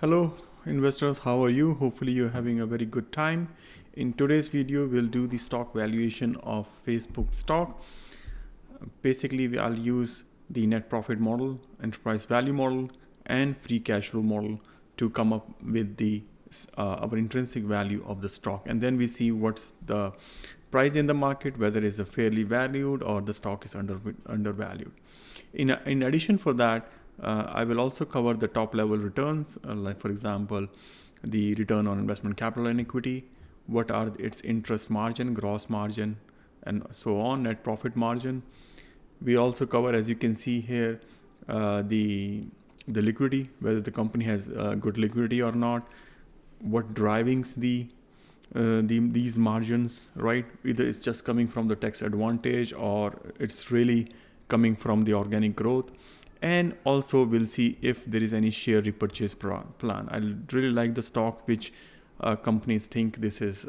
Hello investors, how are you? Hopefully you're having a very good time. In today's video, we'll do the stock valuation of Facebook stock. Basically, I'll use the net profit model, enterprise value model, and free cash flow model to come up with the our intrinsic value of the stock. And then we see what's the price in the market, whether it's fairly valued or the stock is undervalued. In addition for that, I will also cover the top level returns, like for example, the return on investment capital and equity, what are its interest margin, gross margin, and so on, net profit margin. We also cover, as you can see here, the liquidity, whether the company has good liquidity or not, what driving these margins, right? Either it's just coming from the tax advantage or it's really coming from the organic growth. And also we'll see if there is any share repurchase plan. I really like the stock which companies think this is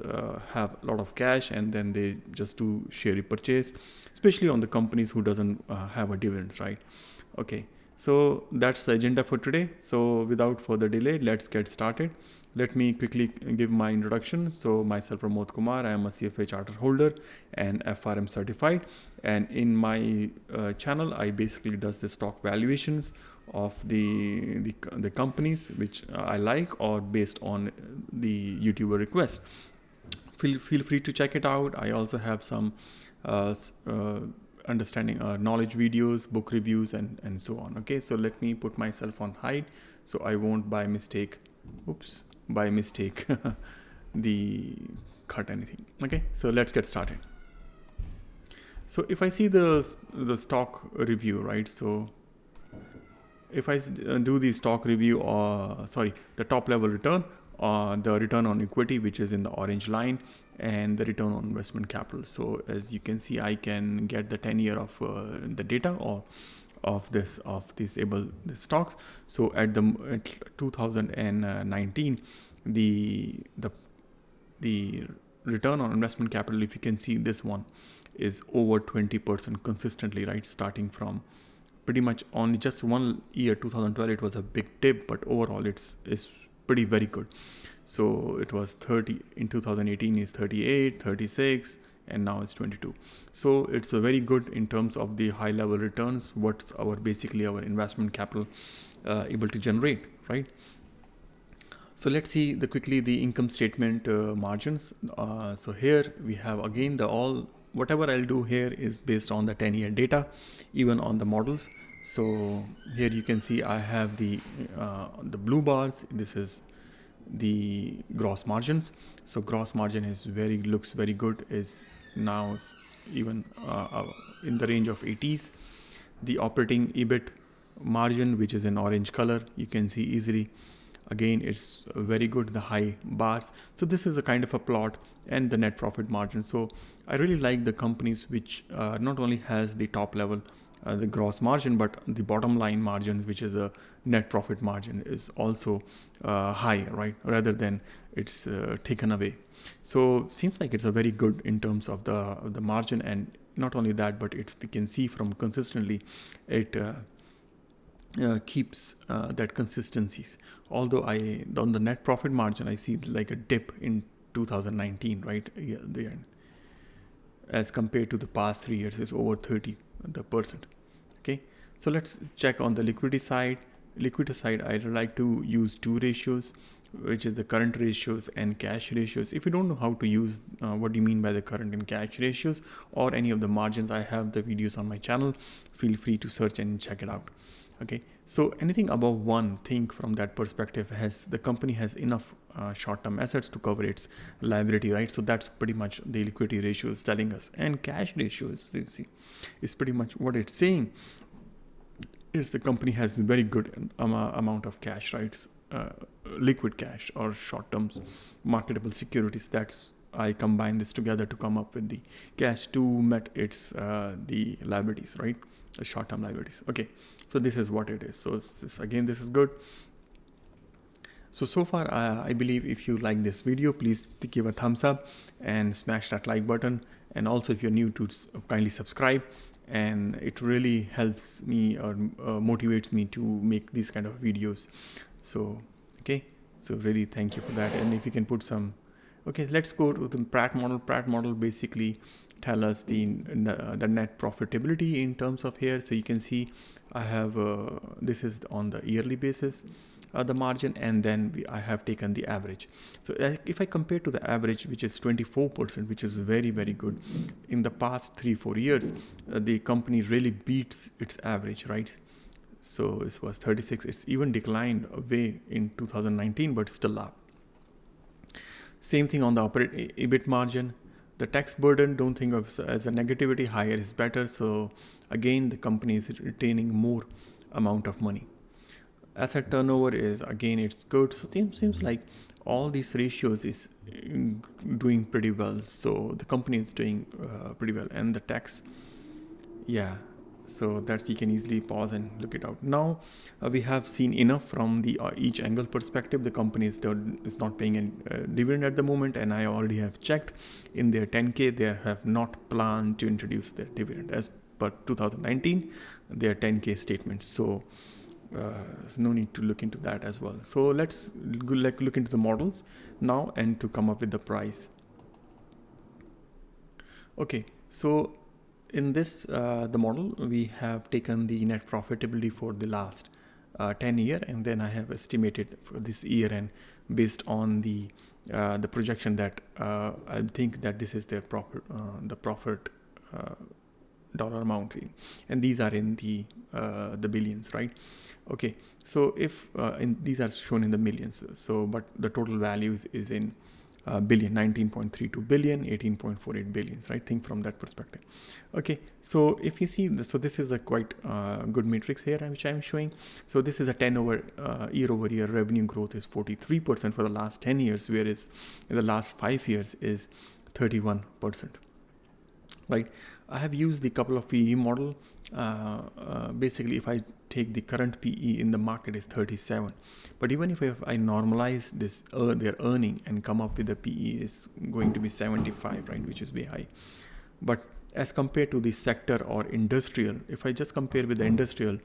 have a lot of cash and then they just do share repurchase, especially on the companies who doesn't have a dividends, right? Okay, so that's the agenda for today. So without further delay, let's get started. Let me quickly give my introduction. So myself, Pramod Kumar, I am a CFA charter holder and FRM certified. And in my channel, I basically does the stock valuations of the companies which I like or based on the YouTuber request. Feel free to check it out. I also have some understanding knowledge videos, book reviews, and so on. Okay, so let me put myself on hide so I won't by mistake the cut anything. Okay, so let's get started. So if I see the stock review, right? So if I do the stock review, or the top level return, the return on equity, which is in the orange line, and the return on investment capital. So as you can see, I can get the 10-year of the data or of these stocks. So at 2019, the return on investment capital, if you can see, this one is over 20% consistently, right? Starting from pretty much only just 1 year, 2012, it was a big dip, but overall it's pretty very good. So it was 30 in 2018, is 38, 36, and now it's 22. So it's a very good in terms of the high level returns, what's basically our investment capital able to generate, right? So let's see quickly the income statement margins. So here we have again whatever I'll do here is based on the 10-year data, even on the models. So here you can see I have the blue bars. This is the gross margins. So gross margin looks very good, is now even in the range of 80s. The operating EBIT margin, which is in orange color, you can see easily. Again, it's very good, the high bars. So this is a kind of a plot, and the net profit margin. So I really like the companies which not only has the top level the gross margin, but the bottom line margins, which is a net profit margin, is also high, right? Rather than it's taken away. So seems like it's a very good in terms of the margin. And not only that, but we can see from consistently it keeps that consistencies. Although on the net profit margin, I see like a dip in 2019, right? Yeah, there, as compared to the past 3 years, is over 30%. Okay, so let's check on the liquidity side. Liquidity side, I like to use two ratios, which is the current ratios and cash ratios. If you don't know how to use what do you mean by the current and cash ratios or any of the margins, I have the videos on my channel. Feel free to search and check it out. Okay, so anything above one, think from that perspective, the company has enough short-term assets to cover its liability, right? So that's pretty much the liquidity ratio is telling us. And cash ratios, you see, is pretty much what it's saying is the company has very good amount of cash, right? Liquid cash or short-term marketable securities. I combine this together to come up with the cash to met its the liabilities, right? Short-term liabilities. Okay, so this is what it is. So this is good. So far, I believe if you like this video, please give a thumbs up and smash that like button. And also if you're new, to kindly subscribe. And it really helps me or motivates me to make these kind of videos. So Okay, so really thank you for that. And if you can put some, okay, let's go to the PRAT model. PRAT model basically tell us the net profitability in terms of here. So you can see I have this is on the yearly basis, the margin, and then I have taken the average. So if I compare to the average, which is 24%, which is very, very good. In the past 3-4 years, the company really beats its average, right? So this was 36. It's even declined away in 2019, but still up. Same thing on the operating EBIT margin. The tax burden, don't think of as a negativity. Higher is better. So again, the company is retaining more amount of money. Asset turnover is, again, it's good. So it seems like all these ratios is doing pretty well. So the company is doing pretty well. And the tax, yeah. So that's, you can easily pause and look it out. Now we have seen enough from the each angle perspective. The company is not paying a dividend at the moment, and I already have checked in their 10K. They have not planned to introduce their dividend as per 2019, their 10K statements. So no need to look into that as well. So let's look into the models now and to come up with the price. Okay, so in this the model, we have taken the net profitability for the last 10 year, and then I have estimated for this year, and based on the projection that I think that this is their profit dollar amount, and these are in the billions, right? Okay, so if these are shown in the millions, so but the total values is in billion, 19.32 billion, 18.48 billions, right? Think from that perspective. Okay, so if you see this, so this is a quite good matrix here which I'm showing. So this is a 10 over year-over-year revenue growth is 43% for the last 10 years, whereas in the last 5 years is 31%. Right, I have used the couple of PE model. Basically, if I take the current PE in the market is 37, but even if I normalize this their earning and come up with the PE is going to be 75, right, which is way high. But as compared to the sector or industrial, if I just compare with the industrial,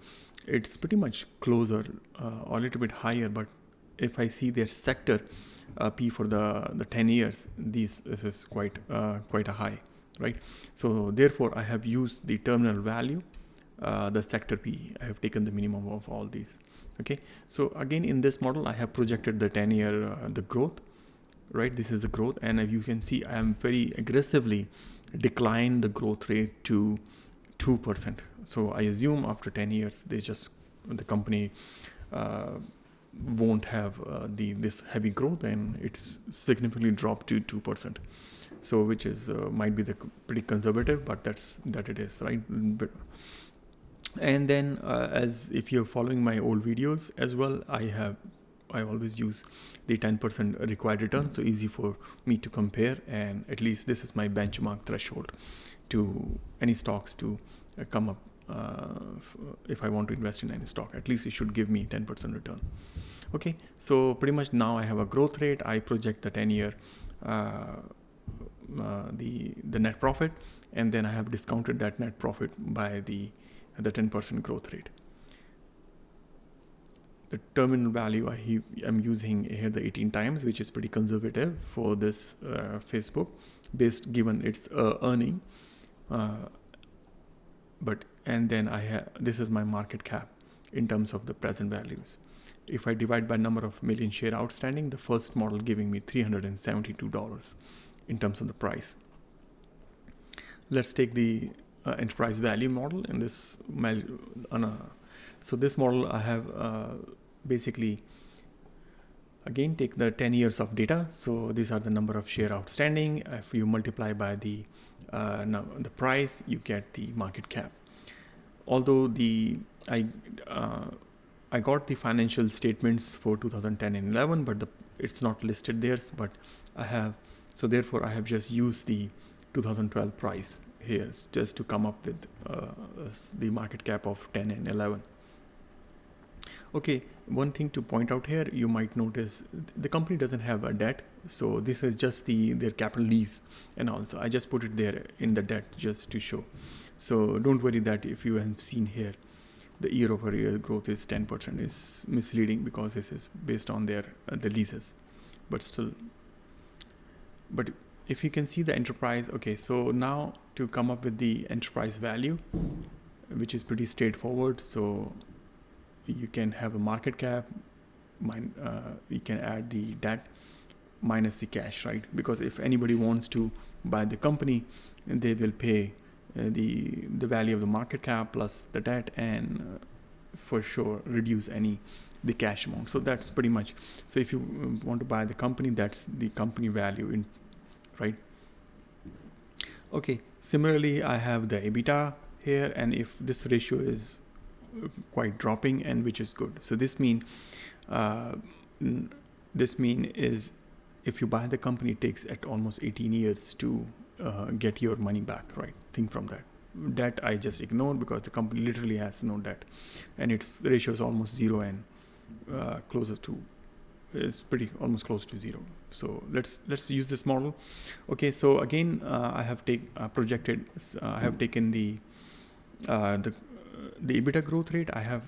it's pretty much closer or a little bit higher. But if I see their sector P for the 10 years, this is quite a high. Right, so therefore I have used the terminal value, the sector P. I have taken the minimum of all these. Okay, so again in this model I have projected the 10-year the growth. Right, this is the growth, and as you can see, I am very aggressively decline the growth rate to 2%. So I assume after 10 years, the company won't have this heavy growth, and it's significantly dropped to 2%. So which is might be the pretty conservative, but that it is, right? And then as if you're following my old videos as well, I always use the 10% required return, so easy for me to compare, and at least this is my benchmark threshold to any stocks to come up. If I want to invest in any stock, at least it should give me 10% return. Okay, so pretty much now I have a growth rate. I project the 10-year the net profit, and then I have discounted that net profit by the 10% growth rate. The terminal value I'm using here the 18 times, which is pretty conservative for this Facebook, based given its earning. And then this is my market cap in terms of the present values. If I divide by number of million share outstanding, the first model giving me $372 in terms of the price. Let's take the enterprise value model in this. So this model I have basically again take the 10 years of data. So these are the number of share outstanding. If you multiply by the price, you get the market cap. Although I got the financial statements for 2010 and 11, but it's not listed there. But so therefore I have just used the 2012 price here just to come up with the market cap of 10 and 11. Okay, one thing to point out here, you might notice the company doesn't have a debt. So this is just their capital lease, and also I just put it there in the debt just to show. So don't worry that if you have seen here the year-over-year growth is 10% is misleading, because this is based on their the leases. But still, but if you can see the enterprise, okay, so now to come up with the enterprise value, which is pretty straightforward. So you can have a market cap, you can add the debt minus the cash, right? Because if anybody wants to buy the company, they will pay the value of the market cap plus the debt, and for sure reduce the cash amount. So that's pretty much, so if you want to buy the company, that's the company value right? Okay, similarly I have the EBITDA here, and if this ratio is quite dropping, and which is good, so this mean is if you buy the company, it takes at almost 18 years to get your money back, right? Think from that. Debt I just ignored because the company literally has no debt, and its ratio is almost zero, and closer to is pretty almost close to zero. So let's use this model. Okay, so again I have taken the EBITDA growth rate. I have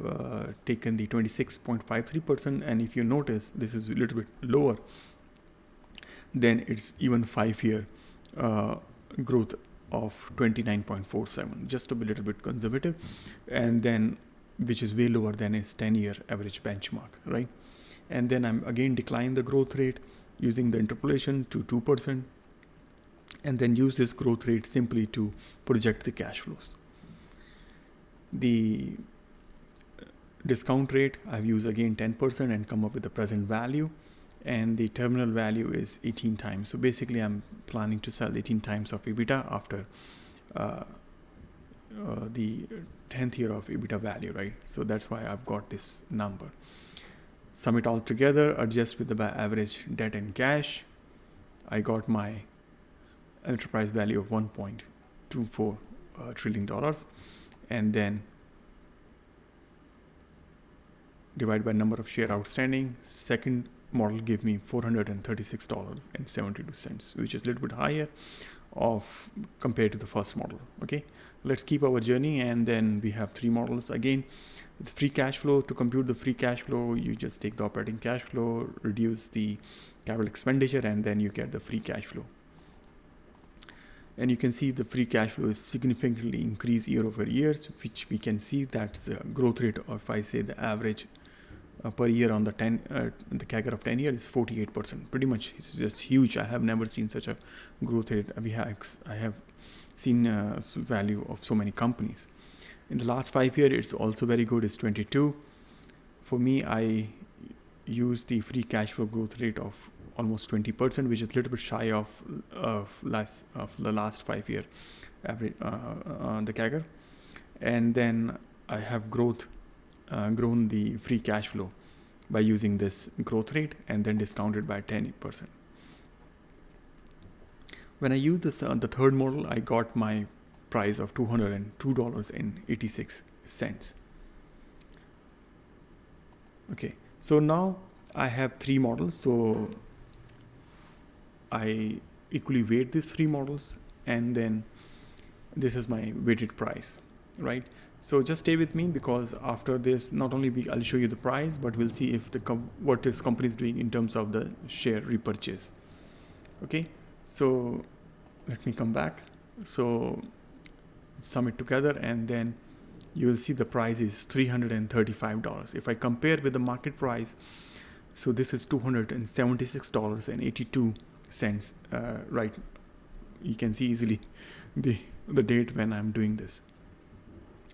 taken the 26.53%, and if you notice, this is a little bit lower than its even 5-year growth of 29.47, just to be a little bit conservative, and then which is way lower than its 10-year average benchmark, right? And then I'm again declining the growth rate using the interpolation to 2%, and then use this growth rate simply to project the cash flows. The discount rate I've used again 10% and come up with the present value, and the terminal value is 18 times. So basically I'm planning to sell 18 times of EBITDA after the 10th year of EBITDA value, right? So that's why I've got this number. Sum it all together, adjust with the average debt and cash. I got my enterprise value of $1.24 trillion, and then divide by number of share outstanding. Second model gave me $436.72, which is a little bit higher compared to the first model. Okay, let's keep our journey, and then we have 3 models again. The free cash flow, to compute the free cash flow, you just take the operating cash flow, reduce the capital expenditure, and then you get the free cash flow. And you can see the free cash flow is significantly increased year over year, which we can see that the growth rate, or if I say the average per year on the CAGR of 10 years is 48%. Pretty much, it's just huge. I have never seen such a growth rate. I have seen value of so many companies. In the last 5 years, it's also very good. It's 22. For me, I use the free cash flow growth rate of almost 20%, which is a little bit shy of the last 5 year average, the CAGR. And then I have grown the free cash flow by using this growth rate, and then discounted by 10%. When I use this the third model, I got my price of $202.86. Okay, so now I have 3 models. So I equally weight these 3 models, and then this is my weighted price, right? So just stay with me, because after this, not only I'll show you the price, but we'll see if what this company is doing in terms of the share repurchase. Okay, so let me come back. So sum it together, and then you will see the price is $335. If I compare with the market price, so this is $276.82, right? You can see easily the date when I'm doing this,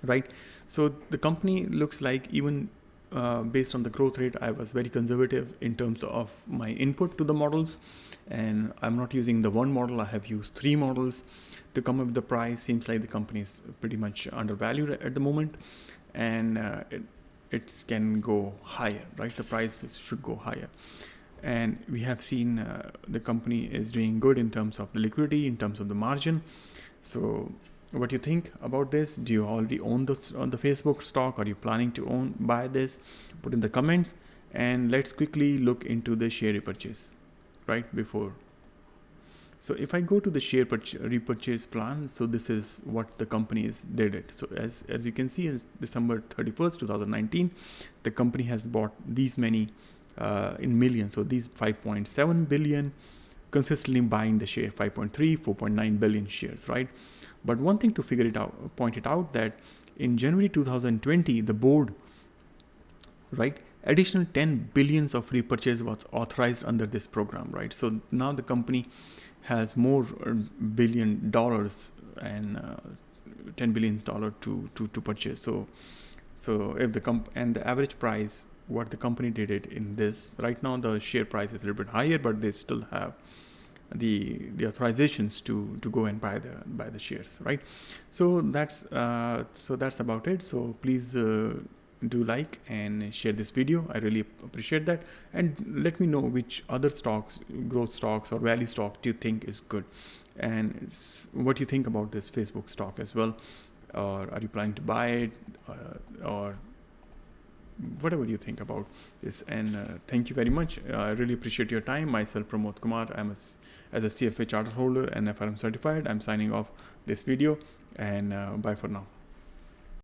right? So the company looks like, even based on the growth rate, I was very conservative in terms of my input to the models, and I'm not using the one model. I have used 3 models to come up with the price. Seems like the company is pretty much undervalued at the moment, and it can go higher, right? The price should go higher. And we have seen the company is doing good in terms of the liquidity, in terms of the margin. So what do you think about this? Do you already own on the Facebook stock? Are you planning to buy this? Put in the comments, and let's quickly look into the share repurchase, right? Before So if I go to the share repurchase plan, so this is what the company did it. So as you can see, in December 31st, 2019, the company has bought these many in millions. So these 5.7 billion, consistently buying the share, 5.3, 4.9 billion shares, right? But one thing to point it out that in January 2020, the board, right, additional 10 billions of repurchase was authorized under this program, right? So now the company has more $1 billion and $10 billion to purchase. So if the average price, what the company did it in this, right now the share price is a little bit higher, but they still have the authorizations to go and buy the shares, right? So that's about it. So please do like and share this video. I really appreciate that, and let me know which other stocks, growth stocks or value stock, do you think is good, and what you think about this Facebook stock as well, or are you planning to buy it, or whatever you think about this. And thank you very much. I really appreciate your time. Myself, Pramod Kumar, as a CFA charter holder and FRM certified, I'm signing off this video, and bye for now.